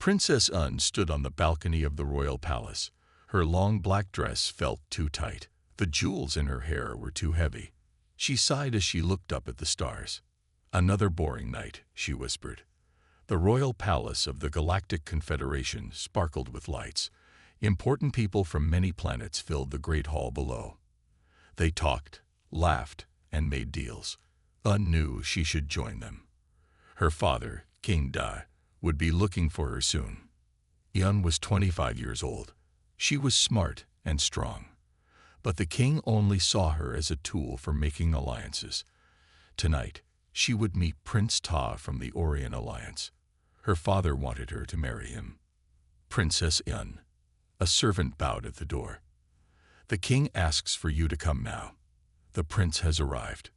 Princess Un stood on the balcony of the royal palace. Her long black dress felt too tight. The jewels in her hair were too heavy. She sighed as she looked up at the stars. "Another boring night," she whispered. The royal palace of the Galactic Confederation sparkled with lights. Important people from many planets filled the great hall below. They talked, laughed, and made deals. Un knew she should join them. Her father, King Da, would be looking for her soon. Un was 25 years old. She was smart and strong. But the king only saw her as a tool for making alliances. Tonight, she would meet Prince Ta from the Orion Alliance. Her father wanted her to marry him. "Princess Un." A servant bowed at the door. "The king asks for you to come now. The prince has arrived."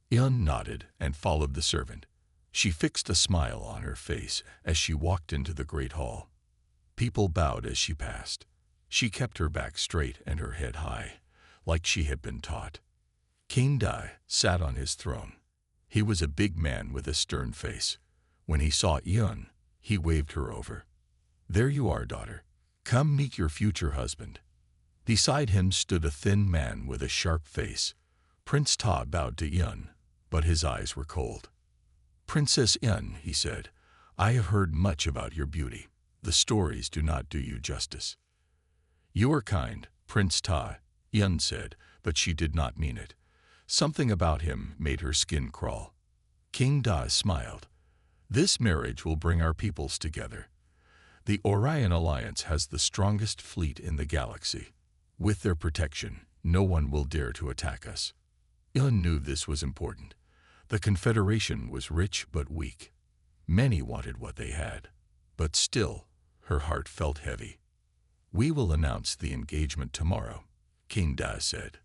Un nodded and followed the servant. She fixed a smile on her face as she walked into the great hall. People bowed as she passed. She kept her back straight and her head high, like she had been taught. King Dai sat on his throne. He was a big man with a stern face. When he saw Un, he waved her over. "There you are, daughter. Come meet your future husband." Beside him stood a thin man with a sharp face. Prince Ta bowed to Un, but his eyes were cold. "Princess Un," he said, "I have heard much about your beauty. The stories do not do you justice." "You are kind, Prince Ta," Un said, but she did not mean it. Something about him made her skin crawl. King Da smiled. "This marriage will bring our peoples together. The Orion Alliance has the strongest fleet in the galaxy. With their protection, no one will dare to attack us." Un knew this was important. The Confederation was rich but weak. Many wanted what they had, but still, her heart felt heavy. "We will announce the engagement tomorrow," King Da said.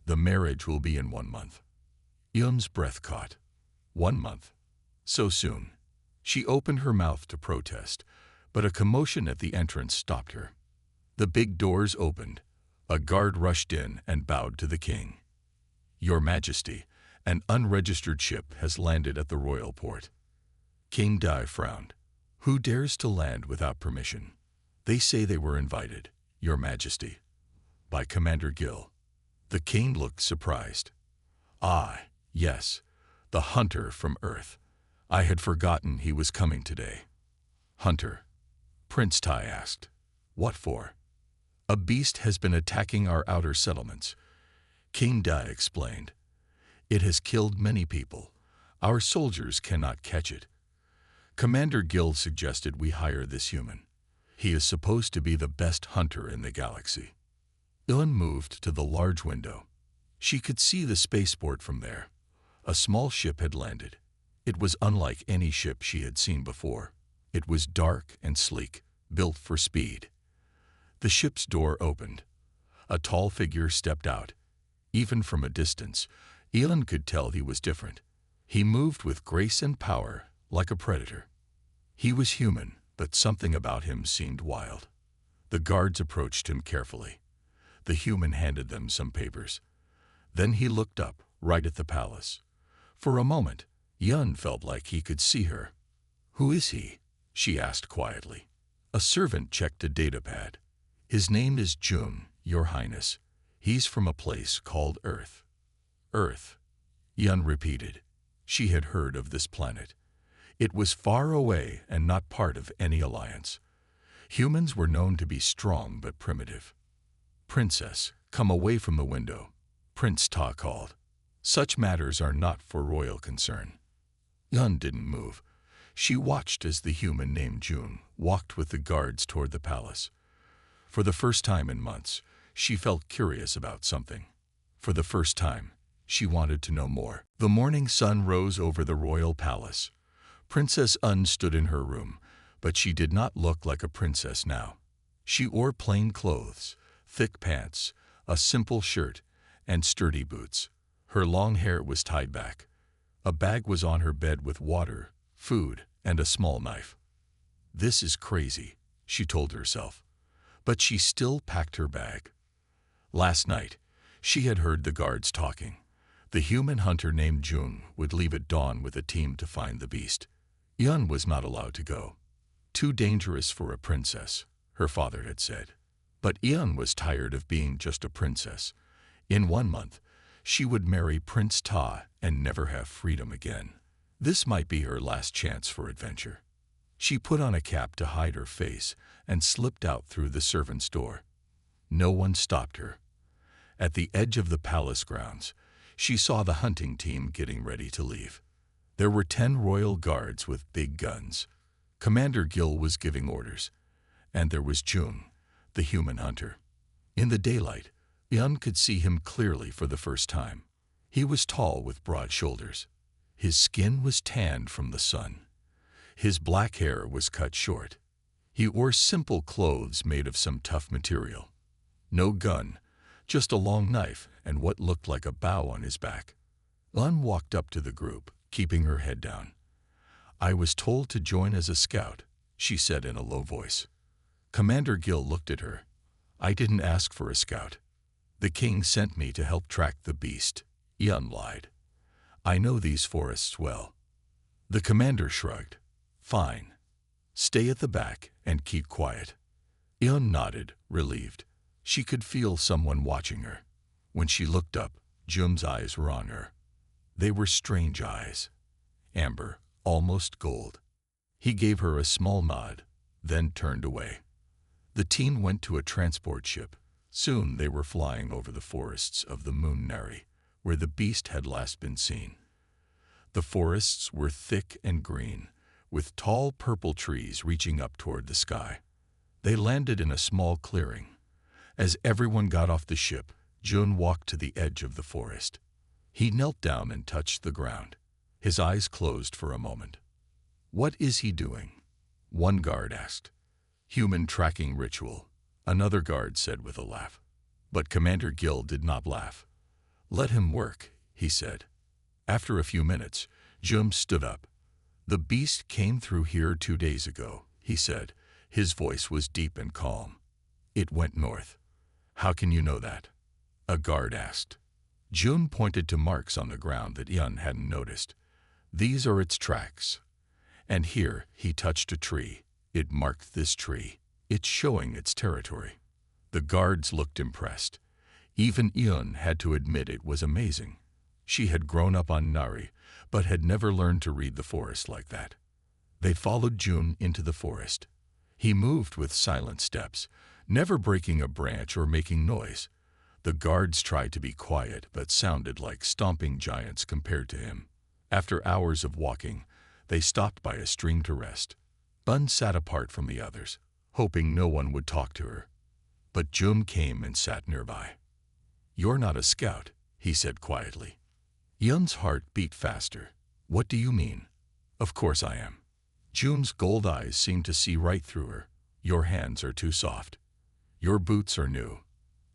"The marriage will be in 1 month." Un's breath caught. 1 month? So soon? She opened her mouth to protest, but a commotion at the entrance stopped her. The big doors opened. A guard rushed in and bowed to the king. "Your Majesty, an unregistered ship has landed at the royal port." King Dai frowned. "Who dares to land without permission?" "They say they were invited, Your Majesty." "By Commander Gill." The king looked surprised. "Ah, yes, the hunter from Earth. I had forgotten he was coming today." "Hunter?" Prince Tai asked. "What for?" "A beast has been attacking our outer settlements," King Dai explained. "It has killed many people. Our soldiers cannot catch it. Commander Gill suggested we hire this human. He is supposed to be the best hunter in the galaxy." Un moved to the large window. She could see the spaceport from there. A small ship had landed. It was unlike any ship she had seen before. It was dark and sleek, built for speed. The ship's door opened. A tall figure stepped out. Even from a distance, Un could tell he was different. He moved with grace and power, like a predator. He was human, but something about him seemed wild. The guards approached him carefully. The human handed them some papers. Then he looked up, right at the palace. For a moment, Un felt like he could see her. "Who is he?" she asked quietly. A servant checked a datapad. "His name is Jun, Your Highness. He's from a place called Earth." "Earth," Un repeated. She had heard of this planet. It was far away and not part of any alliance. Humans were known to be strong but primitive. "Princess, come away from the window," Prince Ta called. "Such matters are not for royal concern." Un didn't move. She watched as the human named Jun walked with the guards toward the palace. For the first time in months, she felt curious about something. For the first time, she wanted to know more. The morning sun rose over the royal palace. Princess Un stood in her room, but she did not look like a princess now. She wore plain clothes, thick pants, a simple shirt, and sturdy boots. Her long hair was tied back. A bag was on her bed with water, food, and a small knife. "This is crazy," she told herself. But she still packed her bag. Last night, she had heard the guards talking. The human hunter named Jun would leave at dawn with a team to find the beast. Un was not allowed to go. Too dangerous for a princess, her father had said. But Ian was tired of being just a princess. In 1 month, she would marry Prince Ta and never have freedom again. This might be her last chance for adventure. She put on a cap to hide her face and slipped out through the servants' door. No one stopped her. At the edge of the palace grounds, she saw the hunting team getting ready to leave. There were 10 royal guards with big guns. Commander Gil was giving orders, and there was June, the human hunter. In the daylight, Ian could see him clearly for the first time. He was tall with broad shoulders. His skin was tanned from the sun. His black hair was cut short. He wore simple clothes made of some tough material. No gun, just a long knife and what looked like a bow on his back. Ian walked up to the group, keeping her head down. "I was told to join as a scout," she said in a low voice. Commander Gil looked at her. "I didn't ask for a scout. The king sent me to help track the beast," Ian lied. "I know these forests well." The commander shrugged. "Fine. Stay at the back and keep quiet." Ian nodded, relieved. She could feel someone watching her. When she looked up, Jum's eyes were on her. They were strange eyes. Amber, almost gold. He gave her a small nod, then turned away. The team went to a transport ship. Soon they were flying over the forests of the Moon Nari, where the beast had last been seen. The forests were thick and green, with tall purple trees reaching up toward the sky. They landed in a small clearing. As everyone got off the ship, Jun walked to the edge of the forest. He knelt down and touched the ground. His eyes closed for a moment. "What is he doing?" one guard asked. "Human tracking ritual," another guard said with a laugh. But Commander Gil did not laugh. "Let him work," he said. After a few minutes, Jum stood up. "The beast came through here 2 days ago," he said. His voice was deep and calm. "It went north." "How can you know that?" a guard asked. Jun pointed to marks on the ground that Ian hadn't noticed. "These are its tracks." And here he touched a tree. "It marked this tree. It's showing its territory." The guards looked impressed. Even Ian had to admit it was amazing. She had grown up on Nari, but had never learned to read the forest like that. They followed Jun into the forest. He moved with silent steps, never breaking a branch or making noise. The guards tried to be quiet, but sounded like stomping giants compared to him. After hours of walking, they stopped by a stream to rest. Bun sat apart from the others, hoping no one would talk to her. But Jun came and sat nearby. "You're not a scout," he said quietly. Yun's heart beat faster. "What do you mean?" "Of course I am." Jun's gold eyes seemed to see right through her. "Your hands are too soft. Your boots are new.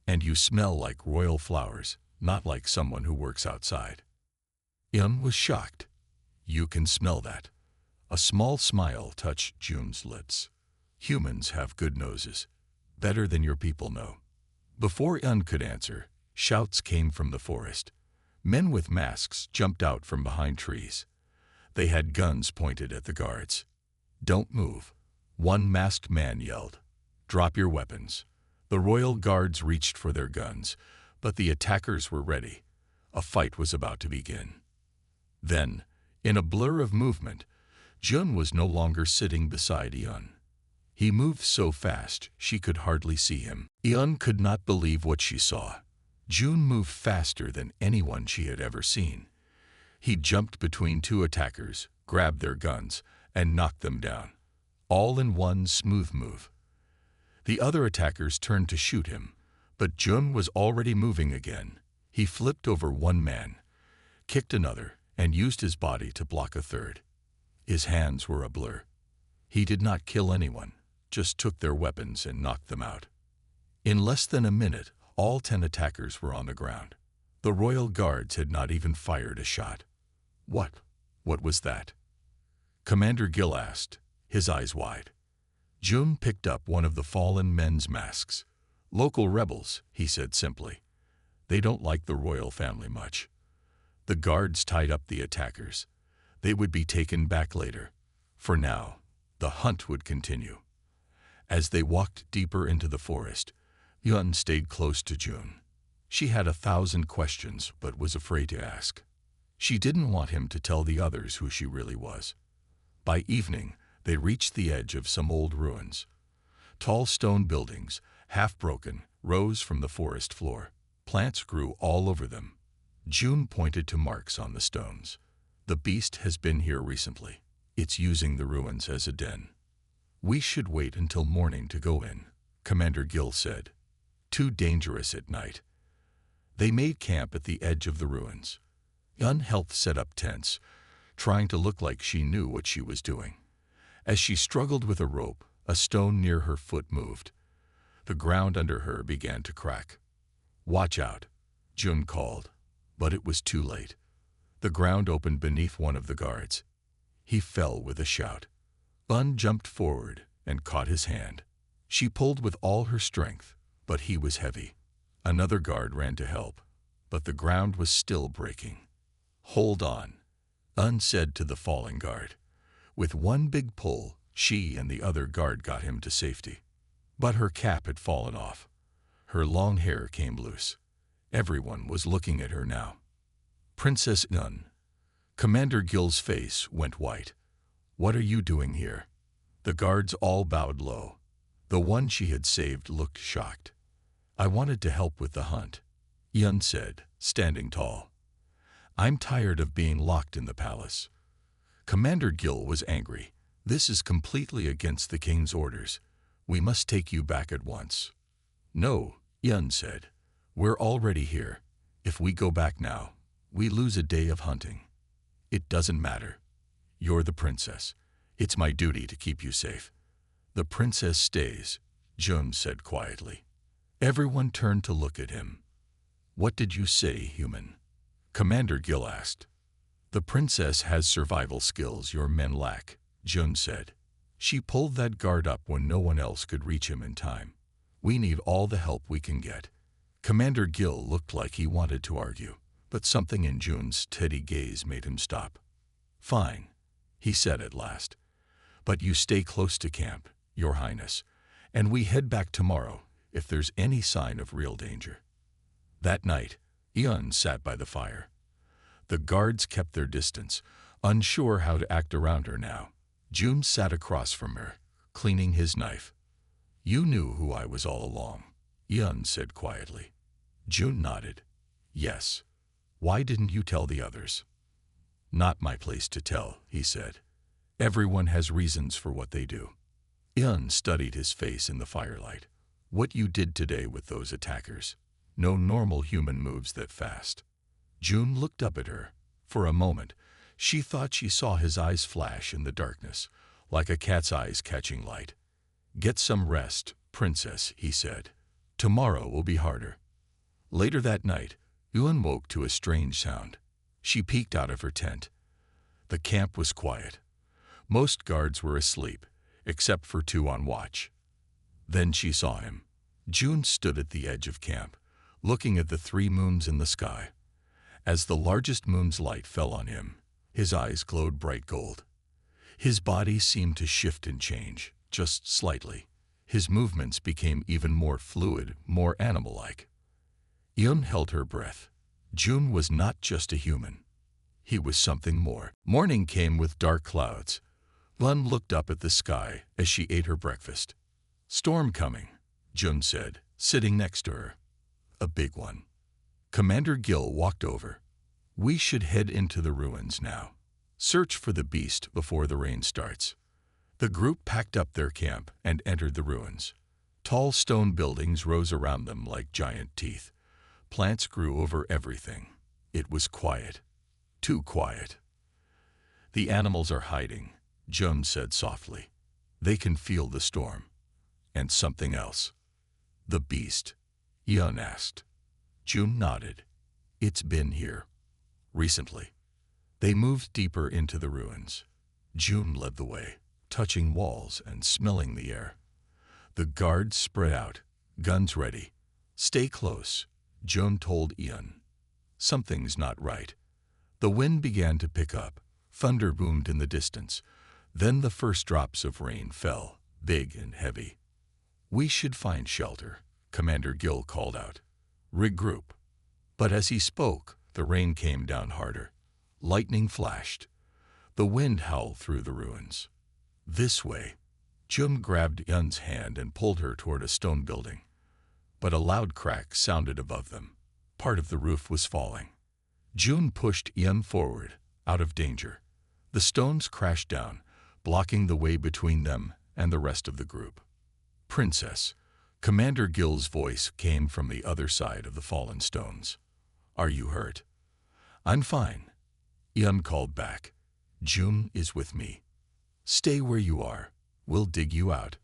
And you smell like royal flowers, not like someone who works outside." Yun was shocked. "You can smell that." A small smile touched Jun's lips. "Humans have good noses. Better than your people know." Before Yun could answer, shouts came from the forest. Men with masks jumped out from behind trees. They had guns pointed at the guards. "Don't move," one masked man yelled. "Drop your weapons." The royal guards reached for their guns, but the attackers were ready. A fight was about to begin. Then, in a blur of movement, Jun was no longer sitting beside Yun. He moved so fast she could hardly see him. Yun could not believe what she saw. Jun moved faster than anyone she had ever seen. He jumped between 2 attackers, grabbed their guns, and knocked them down, all in one smooth move. The other attackers turned to shoot him, but Jun was already moving again. He flipped over one man, kicked another, and used his body to block a third. His hands were a blur. He did not kill anyone, just took their weapons and knocked them out. In less than a minute, all 10 attackers were on the ground. The royal guards had not even fired a shot. What was that?" Commander Gil asked, his eyes wide. Jun picked up one of the fallen men's masks. "Local rebels," he said simply. "They don't like the royal family much." The guards tied up the attackers. They would be taken back later. For now, The hunt would continue. As they walked deeper into the forest, Yun stayed close to June. She had 1,000 questions but was afraid to ask. She didn't want him to tell the others who she really was. By evening, they reached the edge of some old ruins. Tall stone buildings, half broken, rose from the forest floor. Plants grew all over them. June pointed to marks on the stones. The beast has been here recently. It's using the ruins as a den. We should wait until morning to go in, Commander Gill said. Too dangerous at night. They made camp at the edge of the ruins. Yun helped set up tents, trying to look like she knew what she was doing. As she struggled with a rope, a stone near her foot moved. The ground under her began to crack. Watch out, June called, but it was too late. The ground opened beneath one of the guards. He fell with a shout. Yun jumped forward and caught his hand. She pulled with all her strength, but he was heavy. Another guard ran to help, but the ground was still breaking. Hold on, Yun said to the falling guard. With one big pull, she and the other guard got him to safety. But her cap had fallen off. Her long hair came loose. Everyone was looking at her now. Princess Yun. Commander Gill's face went white. What are you doing here? The guards all bowed low. The one she had saved looked shocked. I wanted to help with the hunt, Yun said, standing tall. I'm tired of being locked in the palace. Commander Gill was angry. This is completely against the king's orders. We must take you back at once. No, Yun said. We're already here. If we go back now, we lose a day of hunting. It doesn't matter. You're the princess. It's my duty to keep you safe. The princess stays, June said quietly. Everyone turned to look at him. What did you say, human? Commander Gill asked. The princess has survival skills your men lack, June said. She pulled that guard up when no one else could reach him in time. We need all the help we can get. Commander Gill looked like he wanted to argue, but something in June's steady gaze made him stop. Fine, he said at last. But you stay close to camp, Your Highness, and we head back tomorrow if there's any sign of real danger. That night, Yun sat by the fire. The guards kept their distance, unsure how to act around her now. June sat across from her, cleaning his knife. You knew who I was all along, Yun said quietly. June nodded. Yes. Why didn't you tell the others? Not my place to tell, he said. Everyone has reasons for what they do. Yun studied his face in the firelight. What you did today with those attackers. No normal human moves that fast. June looked up at her. For a moment, she thought she saw his eyes flash in the darkness, like a cat's eyes catching light. Get some rest, princess, he said. Tomorrow will be harder. Later that night, Yun woke to a strange sound. She peeked out of her tent. The camp was quiet. Most guards were asleep, except for 2 on watch. Then she saw him. June stood at the edge of camp, looking at the 3 moons in the sky. As the largest moon's light fell on him, his eyes glowed bright gold. His body seemed to shift and change, just slightly. His movements became even more fluid, more animal-like. Yun held her breath. June was not just a human. He was something more. Morning came with dark clouds. Yun looked up at the sky as she ate her breakfast. Storm coming, June said, sitting next to her. A big one. Commander Gill walked over. We should head into the ruins now. Search for the beast before the rain starts. The group packed up their camp and entered the ruins. Tall stone buildings rose around them like giant teeth. Plants grew over everything. It was quiet. Too quiet. The animals are hiding, June said softly. They can feel the storm. And something else. The beast, Yun asked. June nodded. It's been here. Recently. They moved deeper into the ruins. June led the way, touching walls and smelling the air. The guards spread out, guns ready. Stay close, June told Yun. Something's not right. The wind began to pick up. Thunder boomed in the distance. Then the first drops of rain fell, big and heavy. "We should find shelter," Commander Gill called out. "Regroup." But as he spoke, the rain came down harder. Lightning flashed. The wind howled through the ruins. "This way." Jun grabbed Yun's hand and pulled her toward a stone building. But a loud crack sounded above them. Part of the roof was falling. Jun pushed Yun forward, out of danger. The stones crashed down, blocking the way between them and the rest of the group. "Princess," Commander Gill's voice came from the other side of the fallen stones. "Are you hurt?" "I'm fine," Yun called back. "Jun is with me." "Stay where you are. We'll dig you out."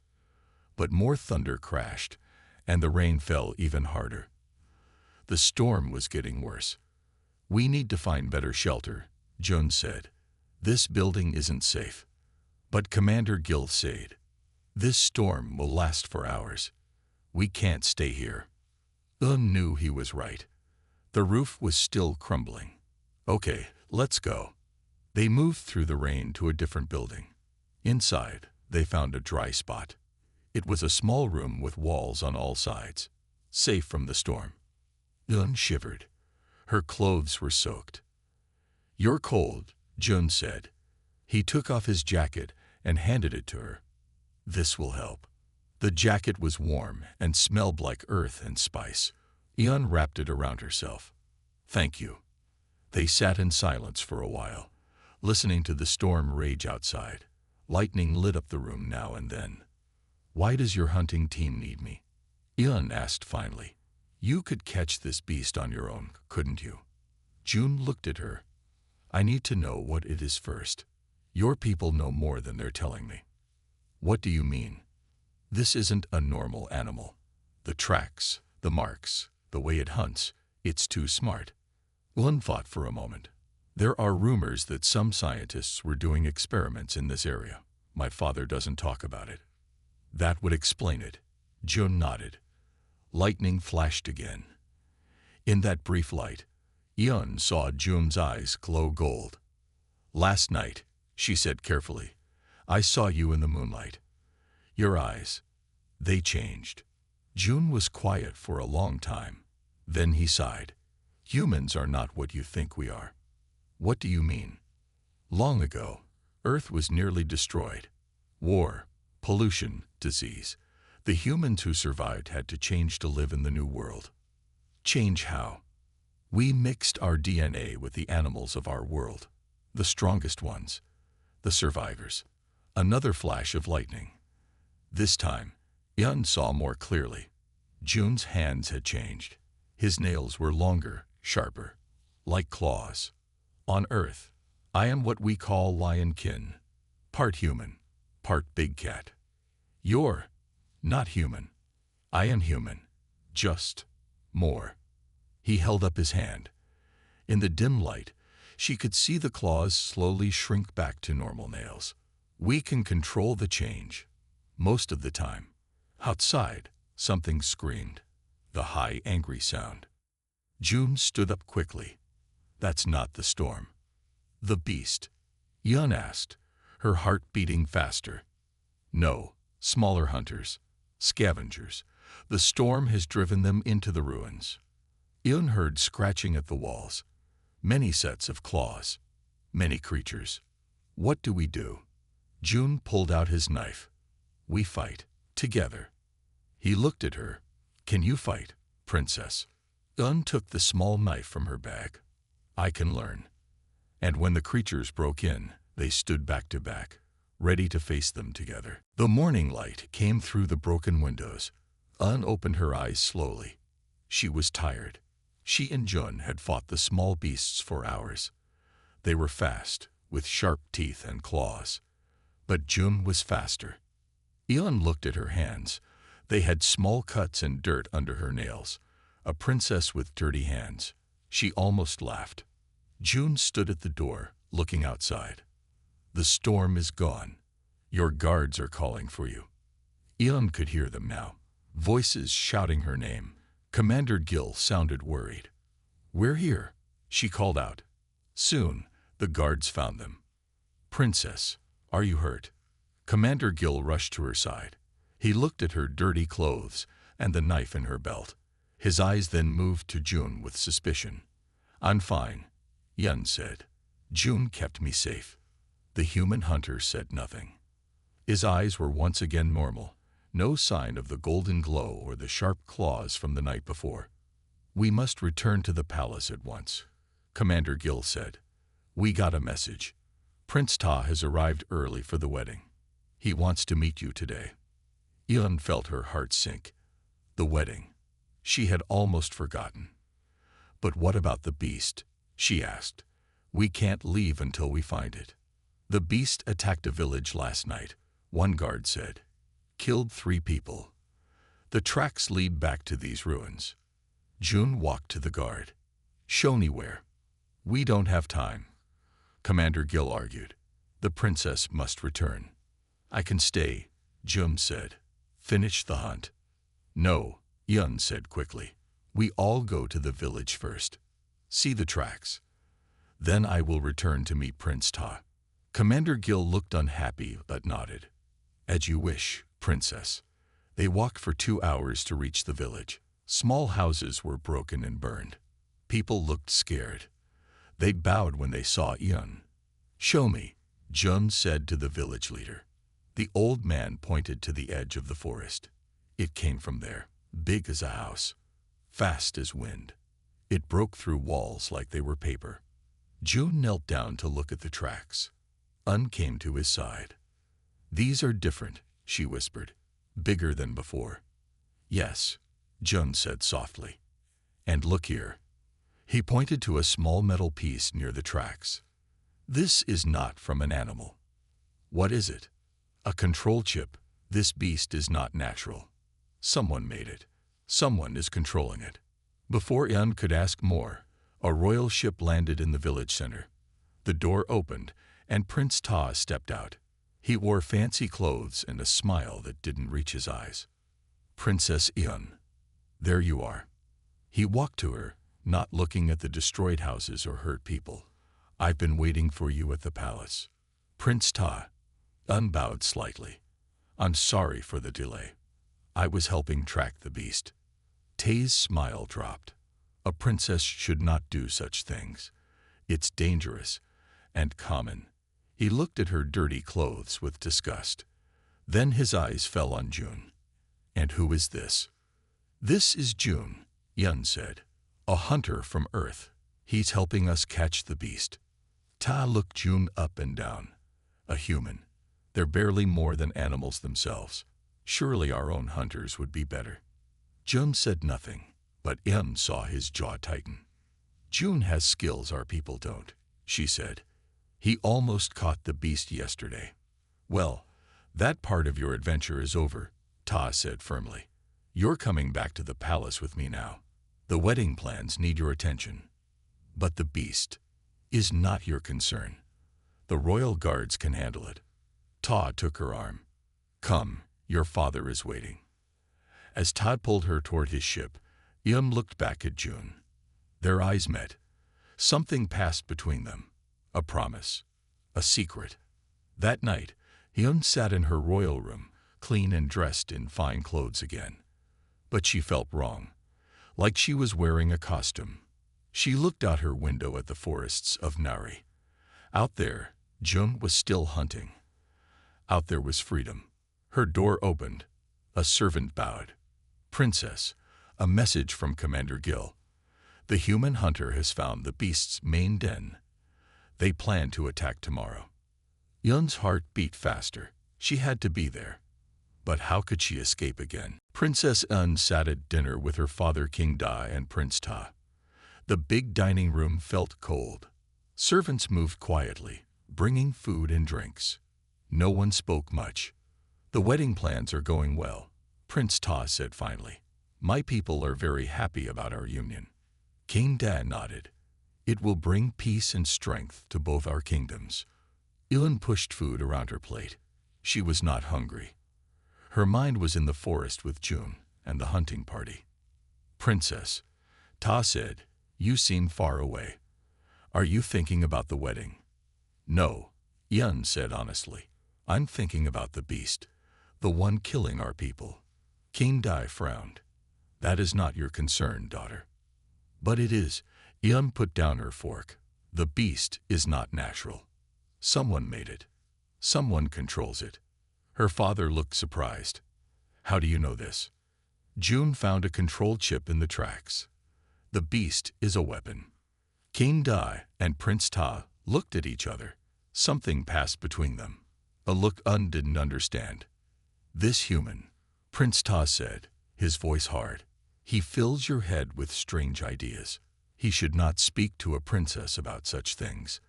But more thunder crashed, and the rain fell even harder. The storm was getting worse. "We need to find better shelter," Jun said. "This building isn't safe." But Commander Gill said, "This storm will last for hours. We can't stay here." Yun knew he was right. The roof was still crumbling. "Okay, let's go." They moved through the rain to a different building. Inside, they found a dry spot. It was a small room with walls on all sides, safe from the storm. Yun shivered. Her clothes were soaked. "You're cold," Jun said. He took off his jacket and handed it to her. "This will help." The jacket was warm and smelled like earth and spice. Yun wrapped it around herself. "Thank you." They sat in silence for a while, listening to the storm rage outside. Lightning lit up the room now and then. "Why does your hunting team need me?" Yun asked finally. "You could catch this beast on your own, couldn't you?" Jun looked at her. "I need to know what it is first. Your people know more than they're telling me." "What do you mean?" "This isn't a normal animal. The tracks, the marks, the way it hunts, it's too smart." Yun thought for a moment. "There are rumors that some scientists were doing experiments in this area. My father doesn't talk about it." "That would explain it." Jun nodded. Lightning flashed again. In that brief light, Yun saw Jun's eyes glow gold. "Last night," she said carefully, "I saw you in the moonlight. Your eyes, they changed." Jun was quiet for a long time. Then he sighed. "Humans are not what you think we are." "What do you mean?" "Long ago, Earth was nearly destroyed. War, pollution, disease. The humans who survived had to change to live in the new world." "Change how?" "We mixed our DNA with the animals of our world, the strongest ones, the survivors." Another flash of lightning. This time, Yun saw more clearly. Jun's hands had changed. His nails were longer, sharper, like claws. "On Earth, I am what we call lion kin, part human, part big cat. You're not human. I am human, just more." He held up his hand. In the dim light, she could see the claws slowly shrink back to normal nails. "We can control the change, most of the time." Outside, something screamed, the high, angry sound. Jun stood up quickly. "That's not the storm." "The beast?" Yun asked, her heart beating faster. "No, smaller hunters, scavengers. The storm has driven them into the ruins." Yun heard scratching at the walls. Many sets of claws. Many creatures. "What do we do?" Jun pulled out his knife. "We fight. Together." He looked at her. "Can you fight, princess?" Yun took the small knife from her bag. "I can learn." And when the creatures broke in, they stood back to back, ready to face them together. The morning light came through the broken windows. Yun opened her eyes slowly. She was tired. She and Jun had fought the small beasts for hours. They were fast, with sharp teeth and claws. But Jun was faster. Yun looked at her hands. They had small cuts and dirt under her nails. A princess with dirty hands. She almost laughed. Jun stood at the door, looking outside. "The storm is gone. Your guards are calling for you." Yun could hear them now, voices shouting her name. Commander Gill sounded worried. "We're here," she called out. Soon, the guards found them. "Princess, Are you hurt? Commander Gill rushed to her side. He looked at her dirty clothes and the knife in her belt. His eyes then moved to June with suspicion. I'm fine, Yun said. June kept me safe. The human hunter said nothing. His eyes were once again normal, no sign of the golden glow or the sharp claws from the night before. We must return to the palace at once, Commander Gill said. We got a message. Prince Ta has arrived early for the wedding. He wants to meet you today. Yun felt her heart sink. The wedding. She had almost forgotten. But what about the beast? She asked. We can't leave until we find it. The beast attacked a village last night, one guard said. Killed 3 people. The tracks lead back to these ruins. June walked to the guard. Show me where. We don't have time. Commander Gill argued. The princess must return. I can stay, June said. Finish the hunt. No, Yun said quickly. We all go to the village first. See the tracks. Then I will return to meet Prince Ta. Commander Gill looked unhappy but nodded. As you wish, princess. They walked for 2 hours to reach the village. Small houses were broken and burned. People looked scared. They bowed when they saw Yun. Show me, Jun said to the village leader. The old man pointed to the edge of the forest. It came from there, big as a house, fast as wind. It broke through walls like they were paper. June knelt down to look at the tracks. Un came to his side. These are different, she whispered, bigger than before. Yes, Jun said softly. And look here. He pointed to a small metal piece near the tracks. This is not from an animal. What is it? A control chip. This beast is not natural. Someone made it. Someone is controlling it. Before Yun could ask more, a royal ship landed in the village center. The door opened, and Prince Ta stepped out. He wore fancy clothes and a smile that didn't reach his eyes. Princess Yun, there you are. He walked to her, not looking at the destroyed houses or hurt people. I've been waiting for you at the palace. Prince Ta bowed slightly. I'm sorry for the delay. I was helping track the beast. Tay's smile dropped. A princess should not do such things. It's dangerous and common. He looked at her dirty clothes with disgust. Then his eyes fell on June. And who is this? This is June, Yun said. A hunter from Earth. He's helping us catch the beast. Ta looked June up and down. A human. They're barely more than animals themselves. Surely our own hunters would be better. June said nothing, but Yun saw his jaw tighten. June has skills our people don't, she said. He almost caught the beast yesterday. Well, that part of your adventure is over, Ta said firmly. You're coming back to the palace with me now. The wedding plans need your attention. But the beast is not your concern. The royal guards can handle it. Ta took her arm. Come, your father is waiting. As Todd pulled her toward his ship, Yum looked back at June. Their eyes met. Something passed between them. A promise. A secret. That night, Yum sat in her royal room, clean and dressed in fine clothes again. But she felt wrong, like she was wearing a costume. She looked out her window at the forests of Nari. Out there, June was still hunting. Out there was freedom. Her door opened. A servant bowed. Princess, a message from Commander Gill. The human hunter has found the beast's main den. They plan to attack tomorrow. Yun's heart beat faster. She had to be there. But how could she escape again? Princess Yun sat at dinner with her father King Da and Prince Ta. The big dining room felt cold. Servants moved quietly, bringing food and drinks. No one spoke much. The wedding plans are going well, Prince Ta said finally. My people are very happy about our union. King Da nodded. It will bring peace and strength to both our kingdoms. Yun pushed food around her plate. She was not hungry. Her mind was in the forest with June and the hunting party. Princess, Ta said, you seem far away. Are you thinking about the wedding? No, Yun said honestly. I'm thinking about the beast, the one killing our people. King Dai frowned. That is not your concern, daughter. But it is. Yun put down her fork. The beast is not natural. Someone made it. Someone controls it. Her father looked surprised. How do you know this? June found a control chip in the tracks. The beast is a weapon. King Dai and Prince Ta looked at each other. Something passed between them. A look Un didn't understand. This human, Prince Ta said, his voice hard. He fills your head with strange ideas. He should not speak to a princess about such things.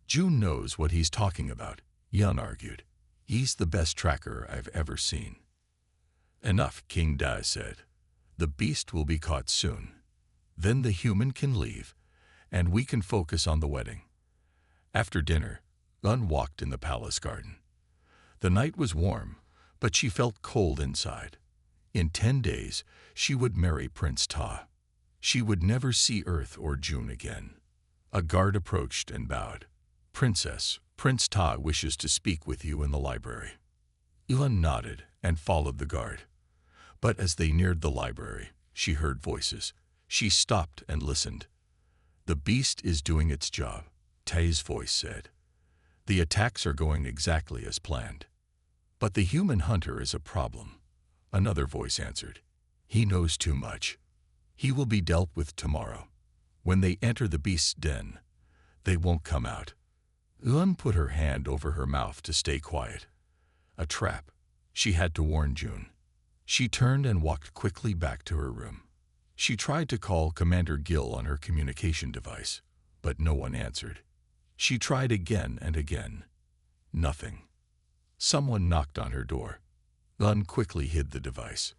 June knows what he's talking about, Yun argued. He's the best tracker I've ever seen. Enough, King Dai said. The beast will be caught soon. Then the human can leave, and we can focus on the wedding. After dinner, Yun walked in the palace garden. The night was warm, but she felt cold inside. In 10 days, she would marry Prince Ta. She would never see Earth or June again. A guard approached and bowed. Princess, Prince Ta wishes to speak with you in the library. Yun nodded and followed the guard. But as they neared the library, she heard voices. She stopped and listened. The beast is doing its job, Tai's voice said. The attacks are going exactly as planned. But the human hunter is a problem. Another voice answered. He knows too much. He will be dealt with tomorrow. When they enter the beast's den, they won't come out. Yun put her hand over her mouth to stay quiet. A trap. She had to warn June. She turned and walked quickly back to her room. She tried to call Commander Gill on her communication device, but no one answered. She tried again and again. Nothing. Someone knocked on her door. Yun quickly hid the device.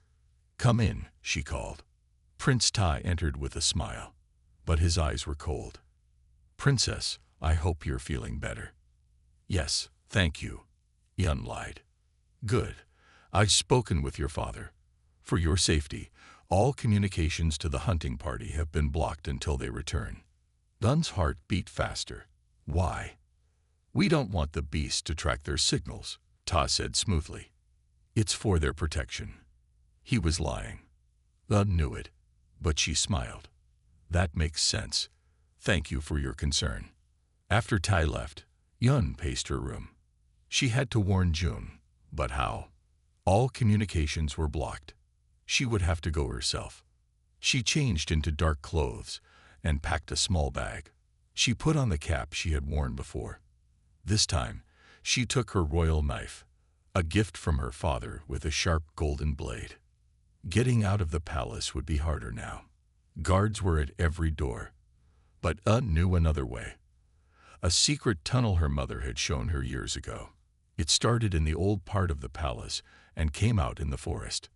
Come in, she called. Prince Tai entered with a smile, but his eyes were cold. Princess, I hope you're feeling better. Yes, thank you, Yun lied. Good. I've spoken with your father. For your safety, all communications to the hunting party have been blocked until they return. Yun's heart beat faster. Why? We don't want the beast to track their signals, Ta said smoothly. It's for their protection. He was lying. Yun knew it, but she smiled. That makes sense. Thank you for your concern. After Tai left, Yun paced her room. She had to warn June, but how? All communications were blocked. She would have to go herself. She changed into dark clothes and packed a small bag. She put on the cap she had worn before. This time, she took her royal knife, a gift from her father with a sharp golden blade. Getting out of the palace would be harder now. Guards were at every door. But knew another way. A secret tunnel her mother had shown her years ago. It started in the old part of the palace and came out in the forest.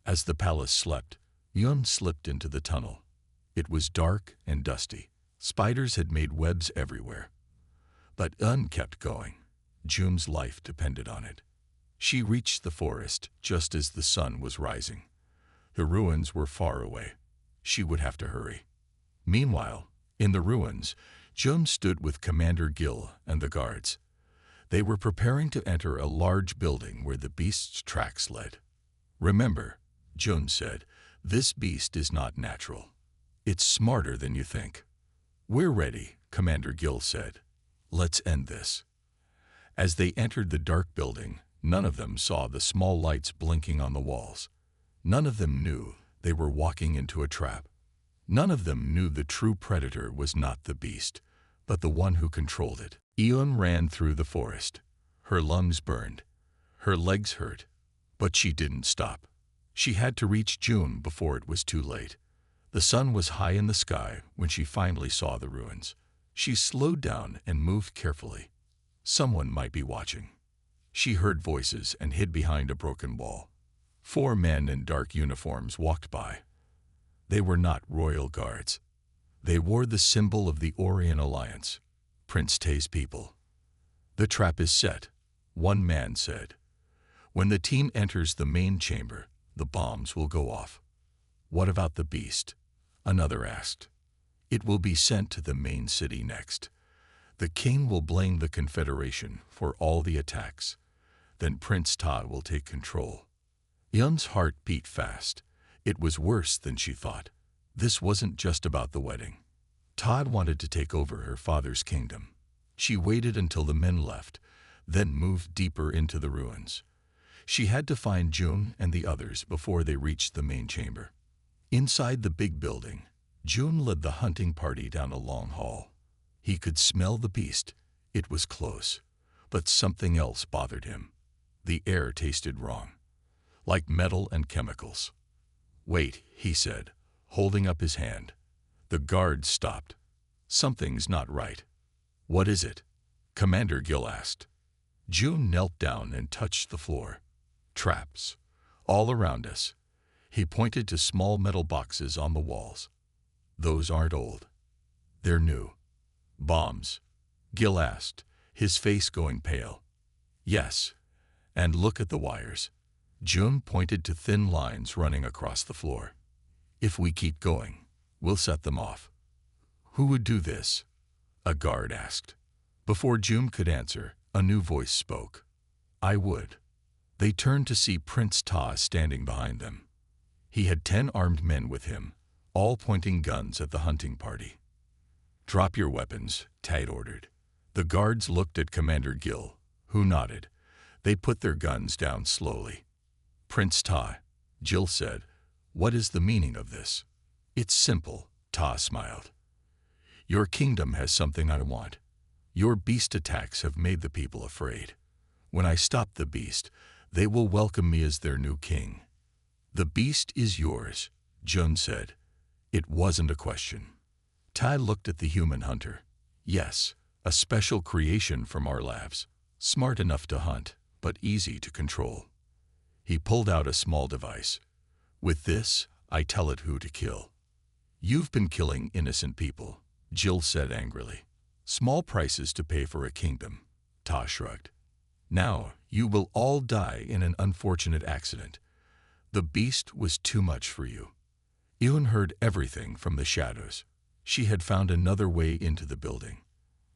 As the palace slept, Yun slipped into the tunnel. It was dark and dusty. Spiders had made webs everywhere. But Yun kept going. June's life depended on it. She reached the forest just as the sun was rising. The ruins were far away. She would have to hurry. Meanwhile, in the ruins, June stood with Commander Gill and the guards. They were preparing to enter a large building where the beast's tracks led. Remember, June said, this beast is not natural. It's smarter than you think. We're ready, Commander Gill said. Let's end this. As they entered the dark building, none of them saw the small lights blinking on the walls. None of them knew they were walking into a trap. None of them knew the true predator was not the beast, but the one who controlled it. Yun ran through the forest. Her lungs burned. Her legs hurt. But she didn't stop. She had to reach June before it was too late. The sun was high in the sky when she finally saw the ruins. She slowed down and moved carefully. Someone might be watching. She heard voices and hid behind a broken wall. 4 men in dark uniforms walked by. They were not royal guards. They wore the symbol of the Orient Alliance, Prince Tai's people. The trap is set, one man said. When the team enters the main chamber, the bombs will go off. What about the beast? Another asked. It will be sent to the main city next. The king will blame the Confederation for all the attacks. Then Prince Ta will take control. Yun's heart beat fast. It was worse than she thought. This wasn't just about the wedding. Todd wanted to take over her father's kingdom. She waited until the men left, then moved deeper into the ruins. She had to find June and the others before they reached the main chamber. Inside the big building, June led the hunting party down a long hall. He could smell the beast. It was close, but something else bothered him. The air tasted wrong, like metal and chemicals. "Wait," he said, holding up his hand. The guards stopped. "Something's not right." "What is it?" Commander Gill asked. June knelt down and touched the floor. "Traps. All around us." He pointed to small metal boxes on the walls. "Those aren't old. They're new." "Bombs?" Gill asked, his face going pale. "Yes. And look at the wires." June pointed to thin lines running across the floor. "If we keep going, we'll set them off." "Who would do this?" a guard asked. Before June could answer, a new voice spoke. "I would." They turned to see Prince Ta standing behind them. He had 10 armed men with him, all pointing guns at the hunting party. "Drop your weapons," Tad ordered. The guards looked at Commander Gill, who nodded. They put their guns down slowly. "Prince Ta," Jill said, "what is the meaning of this?" "It's simple," Ta smiled. "Your kingdom has something I want. Your beast attacks have made the people afraid. When I stop the beast, they will welcome me as their new king." "The beast is yours," Jun said. It wasn't a question. Tai looked at the human hunter. "Yes, a special creation from our labs. Smart enough to hunt, but easy to control." He pulled out a small device. "With this, I tell it who to kill." "You've been killing innocent people," Jill said angrily. "Small prices to pay for a kingdom," Ta shrugged. "Now, you will all die in an unfortunate accident. The beast was too much for you." Ewan heard everything from the shadows. She had found another way into the building.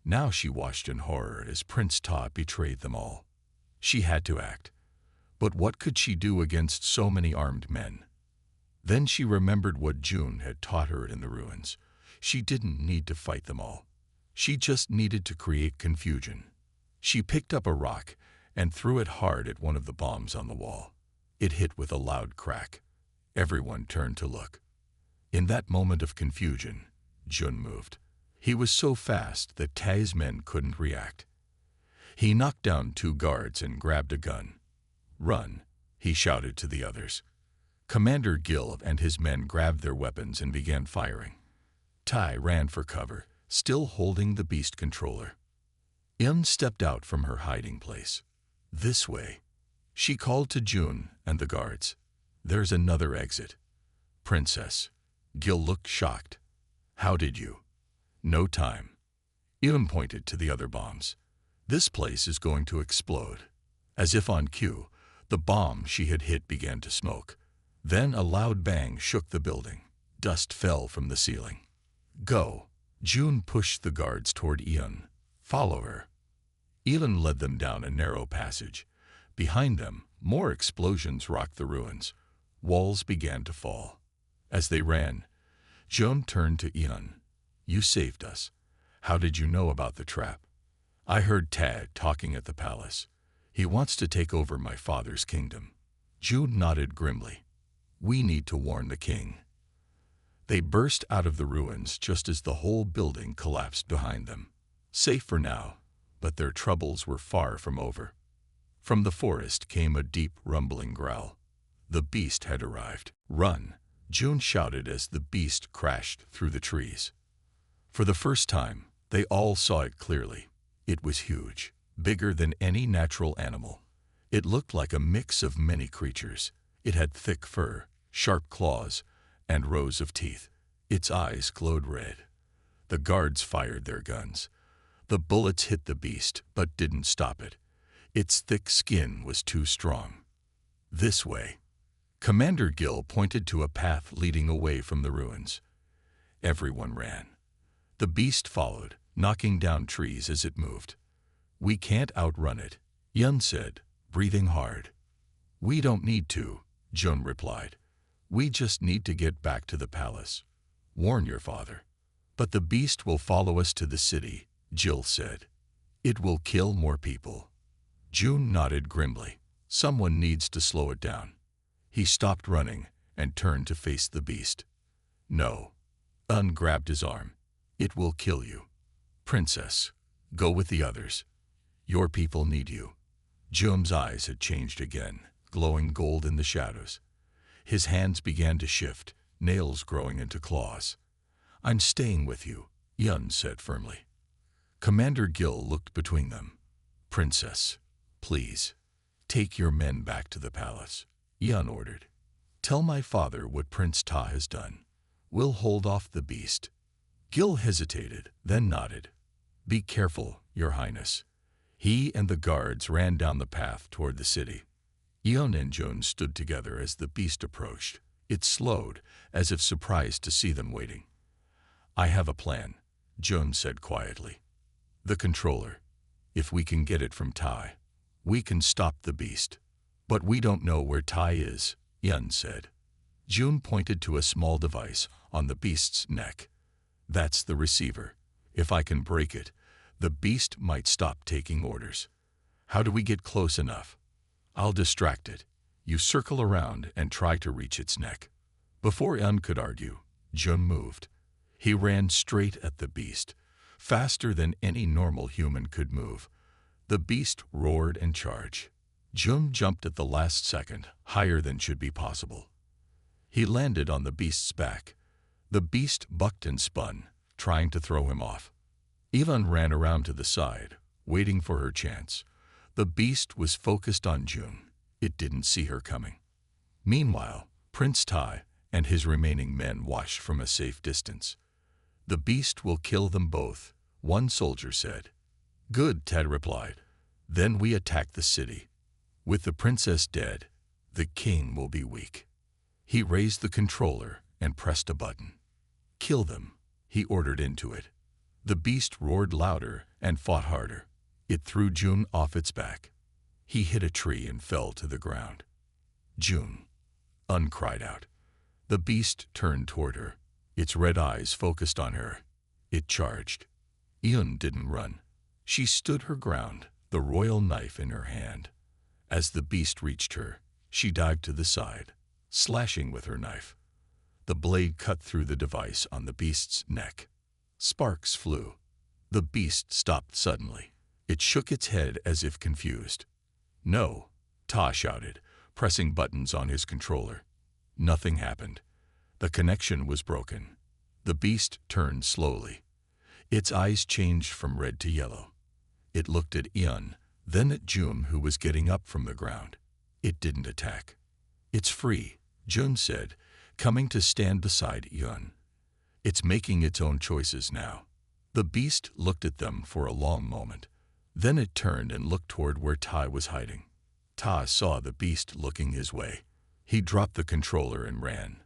Now she watched in horror as Prince Ta betrayed them all. She had to act. But what could she do against so many armed men? Then she remembered what June had taught her in the ruins. She didn't need to fight them all. She just needed to create confusion. She picked up a rock and threw it hard at one of the bombs on the wall. It hit with a loud crack. Everyone turned to look. In that moment of confusion, Jun moved. He was so fast that Tai's men couldn't react. He knocked down 2 guards and grabbed a gun. "Run," he shouted to the others. Commander Gill and his men grabbed their weapons and began firing. Tai ran for cover, still holding the beast controller. Im stepped out from her hiding place. "This way." She called to June and the guards. "There's another exit." "Princess." Gil looked shocked. "How did you?" "No time." Im pointed to the other bombs. "This place is going to explode." As if on cue, the bomb she had hit began to smoke. Then a loud bang shook the building. Dust fell from the ceiling. "Go." June pushed the guards toward Ian. "Follow her." Elin led them down a narrow passage. Behind them, more explosions rocked the ruins. Walls began to fall. As they ran, June turned to Ian. "You saved us. How did you know about the trap?" "I heard Tad talking at the palace. He wants to take over my father's kingdom." June nodded grimly. "We need to warn the king." They burst out of the ruins just as the whole building collapsed behind them. Safe for now, but their troubles were far from over. From the forest came a deep rumbling growl. The beast had arrived. "Run!" June shouted as the beast crashed through the trees. For the first time, they all saw it clearly. It was huge, bigger than any natural animal. It looked like a mix of many creatures. It had thick fur, sharp claws, and rows of teeth. Its eyes glowed red. The guards fired their guns. The bullets hit the beast, but didn't stop it. Its thick skin was too strong. "This way." Commander Gill pointed to a path leading away from the ruins. Everyone ran. The beast followed, knocking down trees as it moved. "We can't outrun it," Yun said, breathing hard. "We don't need to," Jun replied. "We just need to get back to the palace. Warn your father." "But the beast will follow us to the city," Jill said. "It will kill more people." Jun nodded grimly. "Someone needs to slow it down." He stopped running and turned to face the beast. "No." Un grabbed his arm. "It will kill you. Princess, go with the others. Your people need you." Jun's eyes had changed again, glowing gold in the shadows. His hands began to shift, nails growing into claws. "I'm staying with you," Yun said firmly. Commander Gil looked between them. "Princess, please, take your men back to the palace," Yun ordered. "Tell my father what Prince Ta has done. We'll hold off the beast." Gil hesitated, then nodded. "Be careful, Your Highness." He and the guards ran down the path toward the city. Yun and Jun stood together as the beast approached. It slowed, as if surprised to see them waiting. "I have a plan," Jun said quietly. "The controller. If we can get it from Tai, we can stop the beast." "But we don't know where Tai is," Yun said. Jun pointed to a small device on the beast's neck. "That's the receiver. If I can break it, the beast might stop taking orders." "How do we get close enough?" "I'll distract it. You circle around and try to reach its neck." Before Yun could argue, Jun moved. He ran straight at the beast, faster than any normal human could move. The beast roared and charged. Jun jumped at the last second, higher than should be possible. He landed on the beast's back. The beast bucked and spun, trying to throw him off. Ivan ran around to the side, waiting for her chance. The beast was focused on Jun. It didn't see her coming. Meanwhile, Prince Tai and his remaining men watched from a safe distance. "The beast will kill them both," one soldier said. "Good," Ted replied. "Then we attack the city. With the princess dead, the king will be weak." He raised the controller and pressed a button. "Kill them," he ordered into it. The beast roared louder and fought harder. It threw Jun off its back. He hit a tree and fell to the ground. "Jun!" Un cried out. The beast turned toward her. Its red eyes focused on her. It charged. Yun didn't run. She stood her ground, the royal knife in her hand. As the beast reached her, she dived to the side, slashing with her knife. The blade cut through the device on the beast's neck. Sparks flew. The beast stopped suddenly. It shook its head as if confused. "No," Ta shouted, pressing buttons on his controller. Nothing happened. The connection was broken. The beast turned slowly. Its eyes changed from red to yellow. It looked at Yun, then at Jun, who was getting up from the ground. It didn't attack. "It's free," Jun said, coming to stand beside Yun. "It's making its own choices now." The beast looked at them for a long moment. Then it turned and looked toward where Tai was hiding. Ta saw the beast looking his way. He dropped the controller and ran.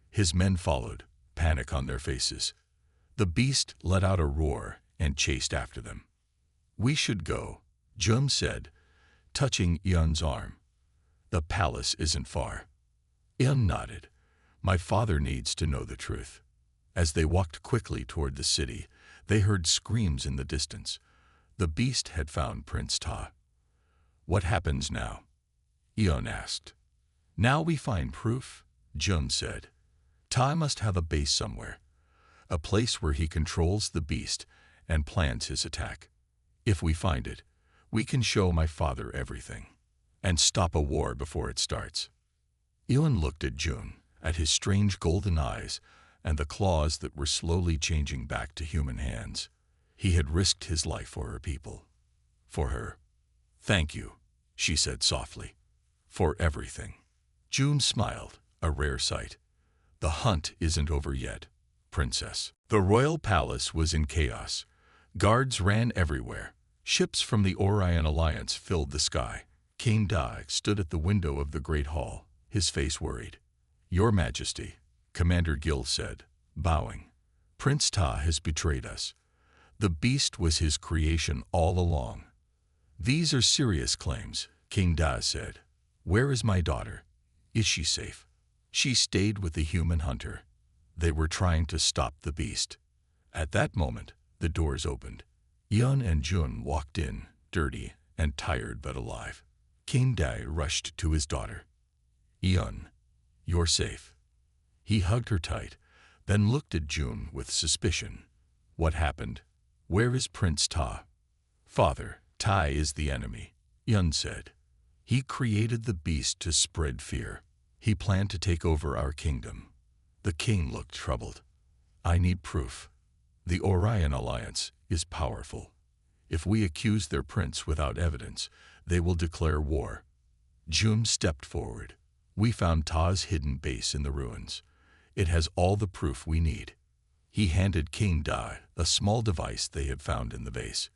His men followed, panic on their faces. The beast let out a roar and chased after them. "We should go," Jun said, touching Yun's arm. "The palace isn't far." Yun nodded. "My father needs to know the truth." As they walked quickly toward the city, they heard screams in the distance. The beast had found Prince Ta. "What happens now?" Yun asked. "Now we find proof," Jun said. "Ta must have a base somewhere, a place where he controls the beast and plans his attack. If we find it, we can show my father everything and stop a war before it starts." Yun looked at Jun, at his strange golden eyes and the claws that were slowly changing back to human hands. He had risked his life for her people. For her. "Thank you," she said softly. "For everything." Jun smiled, a rare sight. "The hunt isn't over yet, Princess." The royal palace was in chaos. Guards ran everywhere. Ships from the Orion Alliance filled the sky. Kane Da stood at the window of the Great Hall, his face worried. "Your Majesty," Commander Gil said, bowing. "Prince Ta has betrayed us. The beast was his creation all along." "These are serious claims," King Da said, "Where is my daughter? Is she safe?" She stayed with the human hunter. They were trying to stop the beast. At that moment, the doors opened. Yun and Jun walked in, dirty and tired but alive. King Da rushed to his daughter. "Yun, you're safe." He hugged her tight, then looked at Jun with suspicion. "What happened? Where is Prince Ta?" "Father, Tai is the enemy," Yun said. "He created the beast to spread fear. He planned to take over our kingdom." The king looked troubled. "I need proof. The Orion Alliance is powerful. If we accuse their prince without evidence, they will declare war." Jun stepped forward. "We found Ta's hidden base in the ruins. It has all the proof we need." He handed King Da a small device they had found in the base.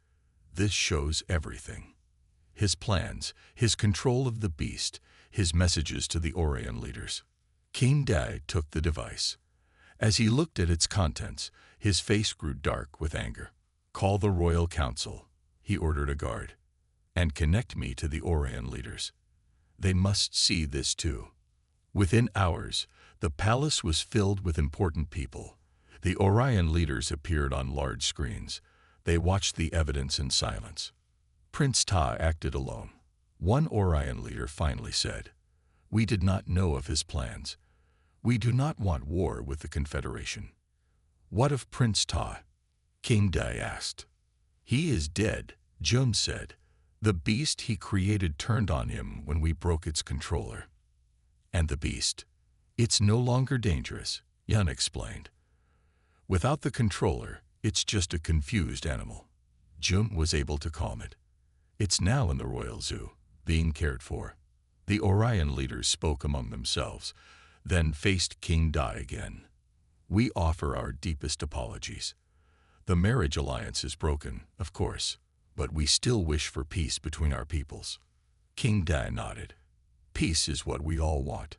"This shows everything. His plans, his control of the beast, his messages to the Orion leaders." King Da took the device. As he looked at its contents, his face grew dark with anger. "Call the royal council," he ordered a guard, "and connect me to the Orion leaders. They must see this too." Within hours, the palace was filled with important people. The Orion leaders appeared on large screens. They watched the evidence in silence. Prince Ta acted alone. One Orion leader finally said, "We did not know of his plans. We do not want war with the Confederation." "What of Prince Ta?" King Da asked. "He is dead," Jun said. "The beast he created turned on him when we broke its controller." "And the beast? It's no longer dangerous," Yun explained. "Without the controller, it's just a confused animal." Jun was able to calm it. "It's now in the royal zoo, being cared for." The Orion leaders spoke among themselves, then faced King Da again. "We offer our deepest apologies. The marriage alliance is broken, of course, but we still wish for peace between our peoples." King Da nodded. "Peace is what we all want."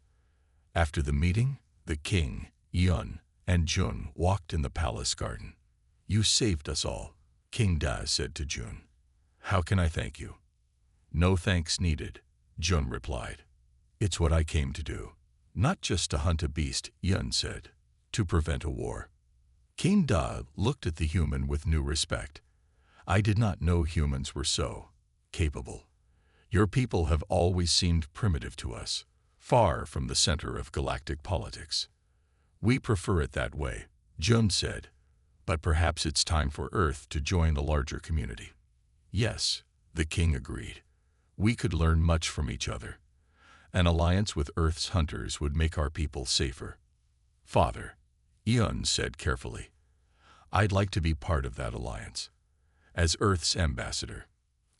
After the meeting, the king, Yun, and Jun walked in the palace garden. "You saved us all," King Da said to Jun. "How can I thank you?" "No thanks needed," Jun replied. "It's what I came to do. Not just to hunt a beast," Yun said, "to prevent a war." King Da looked at the human with new respect. "I did not know humans were so capable. Your people have always seemed primitive to us, far from the center of galactic politics." "We prefer it that way," Jun said, "but perhaps it's time for Earth to join the larger community." "Yes," the king agreed. "We could learn much from each other. An alliance with Earth's hunters would make our people safer." "Father," Yun said carefully, "I'd like to be part of that alliance. As Earth's ambassador."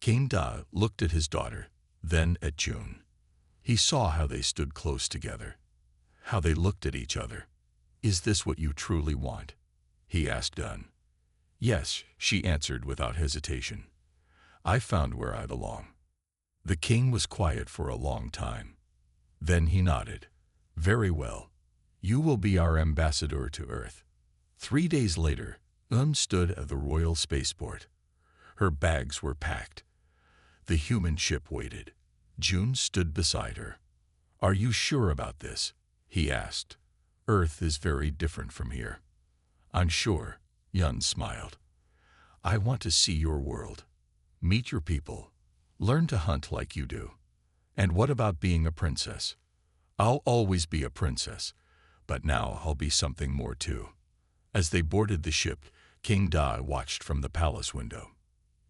King Da looked at his daughter, then at Jun. He saw how they stood close together, how they looked at each other. "Is this what you truly want?" he asked Jun. "Yes," she answered without hesitation. "I found where I belong." The king was quiet for a long time. Then he nodded. "Very well. You will be our ambassador to Earth." 3 days later, stood at the royal spaceport. Her bags were packed. The human ship waited. Jun stood beside her. "Are you sure about this?" he asked. "Earth is very different from here." "I'm sure," Yun smiled. "I want to see your world, meet your people, learn to hunt like you do." "And what about being a princess?" "I'll always be a princess, but now I'll be something more too." As they boarded the ship, King Da watched from the palace window.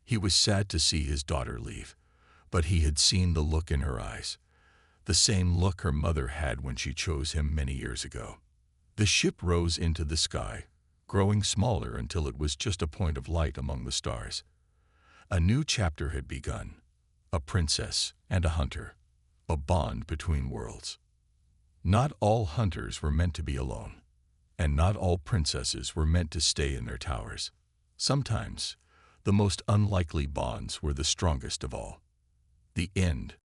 He was sad to see his daughter leave, but he had seen the look in her eyes, the same look her mother had when she chose him many years ago. The ship rose into the sky, growing smaller until it was just a point of light among the stars. A new chapter had begun, a princess and a hunter, a bond between worlds. Not all hunters were meant to be alone, and not all princesses were meant to stay in their towers. Sometimes, the most unlikely bonds were the strongest of all. The end.